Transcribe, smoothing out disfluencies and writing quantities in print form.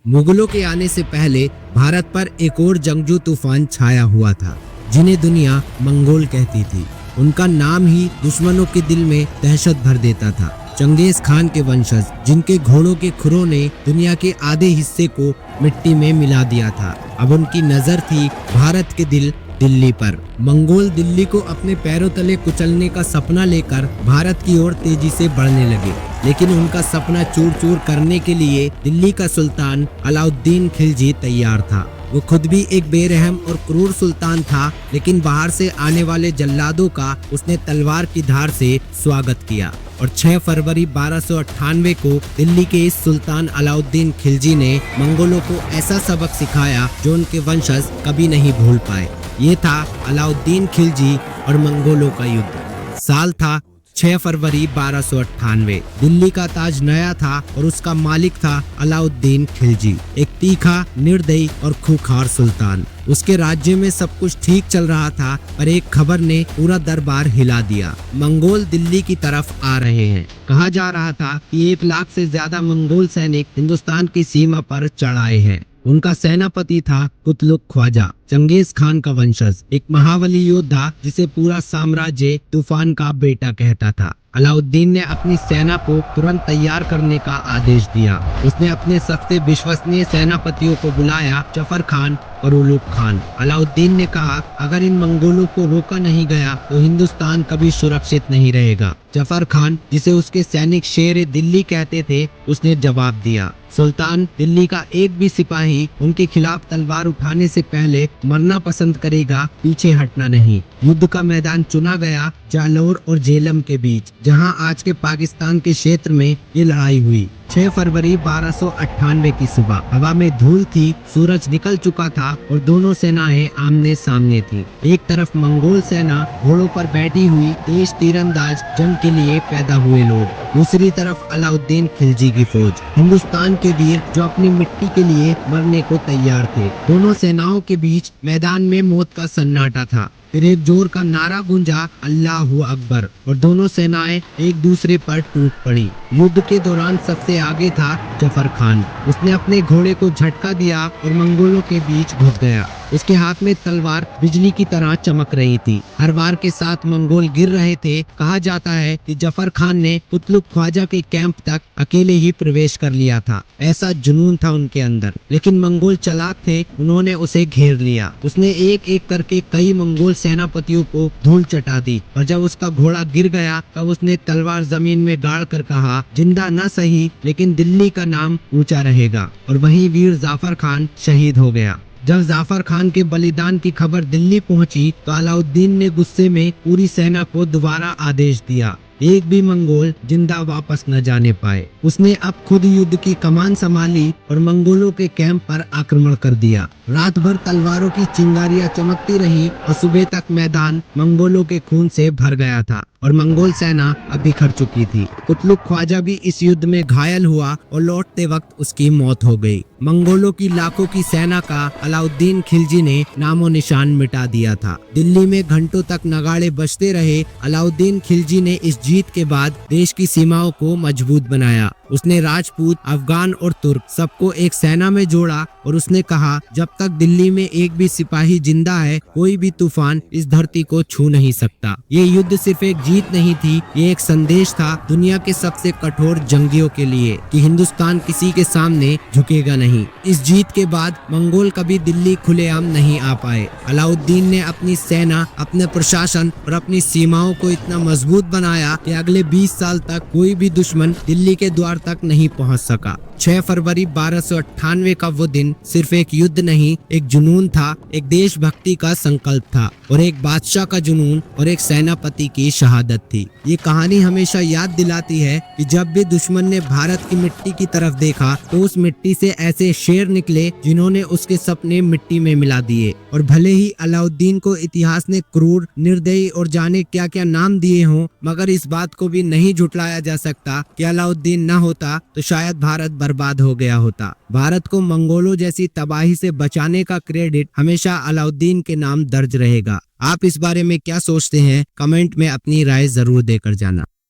मुगलों के आने से पहले भारत पर एक और जंगजू तूफान छाया हुआ था, जिन्हें दुनिया मंगोल कहती थी। उनका नाम ही दुश्मनों के दिल में दहशत भर देता था। चंगेज खान के वंशज, जिनके घोड़ों के खुरों ने दुनिया के आधे हिस्से को मिट्टी में मिला दिया था। अब उनकी नजर थी भारत के दिल दिल्ली पर। मंगोल दिल्ली को अपने पैरों तले कुचलने का सपना लेकर भारत की ओर तेजी से बढ़ने लगे, लेकिन उनका सपना चूर चूर करने के लिए दिल्ली का सुल्तान अलाउद्दीन खिलजी तैयार था। वो खुद भी एक बेरहम और क्रूर सुल्तान था, लेकिन बाहर से आने वाले जल्लादों का उसने तलवार की धार से स्वागत किया और 6 फरवरी 1298 को दिल्ली के इस सुल्तान अलाउद्दीन खिलजी ने मंगोलों को ऐसा सबक सिखाया जो उनके वंशज कभी नहीं भूल पाए। ये था अलाउद्दीन खिलजी और मंगोलों का युद्ध। साल था 6 फरवरी 1298। दिल्ली का ताज नया था और उसका मालिक था अलाउद्दीन खिलजी, एक तीखा, निर्दयी और खूंखार सुल्तान। उसके राज्य में सब कुछ ठीक चल रहा था, पर एक खबर ने पूरा दरबार हिला दिया। मंगोल दिल्ली की तरफ आ रहे हैं। कहा जा रहा था कि 1 लाख से ज्यादा मंगोल सैनिक हिंदुस्तान की सीमा पर चढ़ आए हैं। उनका सेनापति था कुतलुक ख्वाजा, चंगेज खान का वंशज, एक महाबली योद्धा जिसे पूरा साम्राज्य तूफान का बेटा कहता था। अलाउद्दीन ने अपनी सेना को तुरंत तैयार करने का आदेश दिया। उसने अपने सबसे विश्वसनीय सेनापतियों को बुलाया, जफर खान और उलुग खान। अलाउद्दीन ने कहा, अगर इन मंगोलों को रोका नहीं गया तो हिंदुस्तान कभी सुरक्षित नहीं रहेगा। जफर खान, जिसे उसके सैनिक शेर दिल्ली कहते थे, उसने जवाब दिया, सुल्तान, दिल्ली का एक भी सिपाही उनके खिलाफ तलवार उठाने से पहले मरना पसंद करेगा, पीछे हटना नहीं। युद्ध का मैदान चुना गया जालौर और झेलम के बीच, जहां आज के पाकिस्तान के क्षेत्र में ये लड़ाई हुई। 6 फरवरी 1298 की सुबह हवा में धूल थी, सूरज निकल चुका था और दोनों सेनाएं आमने सामने थी। एक तरफ मंगोल सेना, घोड़ों पर बैठी हुई तेज तीरंदाज, जंग के लिए पैदा हुए लोग। दूसरी तरफ अलाउद्दीन खिलजी की फौज, हिंदुस्तान के वीर जो अपनी मिट्टी के लिए मरने को तैयार थे। दोनों सेनाओं के बीच मैदान में मौत का सन्नाटा था। फिर एक जोर का नारा गूंजा, अल्लाहू अकबर, और दोनों सेनाएं एक दूसरे पर टूट पड़ी। युद्ध के दौरान सबसे आगे था जफर खान। उसने अपने घोड़े को झटका दिया और मंगोलों के बीच घुस गया। उसके हाथ में तलवार बिजली की तरह चमक रही थी। हर वार के साथ मंगोल गिर रहे थे। कहा जाता है कि जफर खान ने कुतलुक ख्वाजा के कैंप तक अकेले ही प्रवेश कर लिया था। ऐसा जुनून था उनके अंदर। लेकिन मंगोल चालाक थे, उन्होंने उसे घेर लिया। उसने एक एक करके कई मंगोल सेनापतियों को धूल चटा दी और जब उसका घोड़ा गिर गया तब उसने तलवार जमीन में गाड़ कर कहा, जिंदा न सही लेकिन दिल्ली का नाम ऊंचा रहेगा। और वहीं वीर जाफर खान शहीद हो गया। जब जाफर खान के बलिदान की खबर दिल्ली पहुंची तो अलाउद्दीन ने गुस्से में पूरी सेना को दोबारा आदेश दिया, एक भी मंगोल जिंदा वापस न जाने पाए। उसने अब खुद युद्ध की कमान संभाली और मंगोलों के कैंप पर आक्रमण कर दिया। रात भर तलवारों की चिंगारियां चमकती रही और सुबह तक मैदान मंगोलों के खून से भर गया था और मंगोल सेना अब बिखर चुकी थी। कुतलुक ख्वाजा भी इस युद्ध में घायल हुआ और लौटते वक्त उसकी मौत हो गई। मंगोलों की लाखों की सेना का अलाउद्दीन खिलजी ने नामो निशान मिटा दिया था। दिल्ली में घंटों तक नगाड़े बजते रहे। अलाउद्दीन खिलजी ने इस जीत के बाद देश की सीमाओं को मजबूत बनाया। उसने राजपूत, अफगान और तुर्क सबको एक सेना में जोड़ा और उसने कहा, जब तक दिल्ली में एक भी सिपाही जिंदा है, कोई भी तूफान इस धरती को छू नहीं सकता। ये युद्ध सिर्फ एक जीत नहीं थी, ये एक संदेश था दुनिया के सबसे कठोर जंगियों के लिए कि हिंदुस्तान किसी के सामने झुकेगा नहीं। इस जीत के बाद मंगोल कभी दिल्ली खुलेआम नहीं आ पाए। अलाउद्दीन ने अपनी सेना, अपने प्रशासन और अपनी सीमाओं को इतना मजबूत बनाया कि अगले 20 साल तक कोई भी दुश्मन दिल्ली के द्वार तक नहीं पहुंच सका। 6 फरवरी 1298 का वो दिन सिर्फ एक युद्ध नहीं, एक जुनून था, एक देशभक्ति का संकल्प था और एक बादशाह का जुनून और एक सेनापति की शहादत थी। ये कहानी हमेशा याद दिलाती है कि जब भी दुश्मन ने भारत की मिट्टी की तरफ देखा तो उस मिट्टी से ऐसे शेर निकले जिन्होंने उसके सपने मिट्टी में मिला दिए। और भले ही अलाउद्दीन को इतिहास ने क्रूर, निर्दयी और जाने क्या क्या नाम दिए हों, मगर इस बात को भी नहीं झुटलाया जा सकता कि अलाउद्दीन न होता तो शायद भारत बर्बाद हो गया होता। भारत को मंगोलों जैसी तबाही से बचाने का क्रेडिट हमेशा अलाउद्दीन के नाम दर्ज रहेगा। आप इस बारे में क्या सोचते हैं? कमेंट में अपनी राय जरूर देकर जाना।